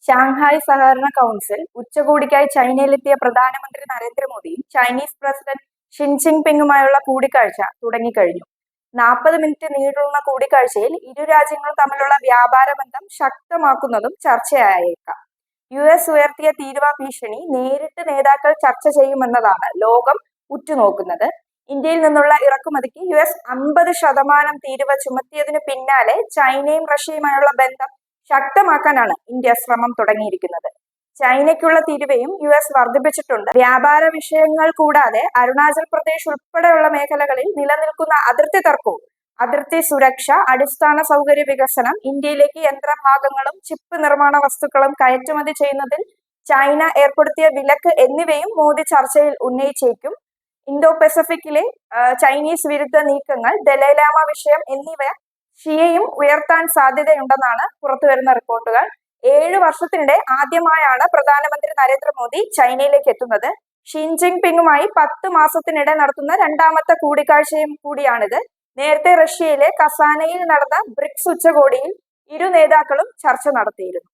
Shanghai സഹകരണ council ഉച്ചകോടിക്കായി ചൈനയിലെത്തിയ പ്രധാനമന്ത്രി നരേന്ദ്രമോദിയും ചൈനീസ് പ്രസിഡന്റ് ഷി ജിൻപിങ്ങുമായുള്ള കൂടിക്കാഴ്ച തുടങ്ങിക്കഴിഞ്ഞു. 40 മിനിറ്റ് നീളുന്ന കൂടിക്കാഴ്ചയിൽ ഇരു രാജ്യങ്ങളും തമ്മിലുള്ള വ്യാപാര ബന്ധം ശക്തമാക്കുന്നതും ചർച്ചയായേക്കാം. US ഉയർത്തിയ തീരുവ ഭീഷണി നേരിട്ട് നേതാക്കൾ ചർച്ച ചെയ്യുമെന്നതാണ് ലോകം ഉറ്റുനോക്കുന്നത്. ഇന്ത്യയിൽ നിന്നുള്ള ഇറക്കുമതിക്ക് US 50% തീരുവ ചുമത്തിയതിനു പിന്നാലെ ചൈനയും റഷ്യയുമായുള്ള ബന്ധം ശക്തമാക്കാനാണ് ഇന്ത്യ ശ്രമം തുടങ്ങിയിരിക്കുന്നത്. ചൈനയ്ക്കുള്ള തീരുവയും US വർദ്ധിപ്പിച്ചിട്ടുണ്ട്. വ്യാപാര വിഷയങ്ങൾ കൂടാതെ അരുണാചൽ പ്രദേശ് ഉൾപ്പെടെയുള്ള മേഖലകളിൽ നിലനിൽക്കുന്ന അതിർത്തി തർക്കവും അതിർത്തി സുരക്ഷ, അടിസ്ഥാന സൗകര്യ വികസനം, ഇന്ത്യയിലേക്ക് യന്ത്രഭാഗങ്ങളും ചിപ്പ് നിർമ്മാണ വസ്തുക്കളും കയറ്റുമതി ചെയ്യുന്നതിൽ ചൈന ഏർപ്പെടുത്തിയ വിലക്ക് എന്നിവയും മോദി ചർച്ചയിൽ ഉന്നയിച്ചേക്കും. ഇന്തോ പസഫിക്കിലെ ചൈനീസ് വിരുദ്ധ നീക്കങ്ങൾ, ദലൈലാമ വിഷയം എന്നിവ ഷിയയും ഉയർത്താൻ സാധ്യതയുണ്ടെന്നാണ് പുറത്തുവരുന്ന റിപ്പോർട്ടുകൾ. 7 വർഷത്തിനിടെ ആദ്യമായാണ് പ്രധാനമന്ത്രി നരേന്ദ്രമോദി ചൈനയിലേക്ക് എത്തുന്നത്. ഷി ജിൻപിങ്ങുമായി 10 മാസത്തിനിടെ നടത്തുന്ന രണ്ടാമത്തെ കൂടിക്കാഴ്ചയും കൂടിയാണിത്. നേരത്തെ റഷ്യയിലെ കസാനയിൽ നടന്ന ബ്രിക്സ് ഉച്ചകോടിയിൽ ഇരു നേതാക്കളും ചർച്ച നടത്തിയിരുന്നു.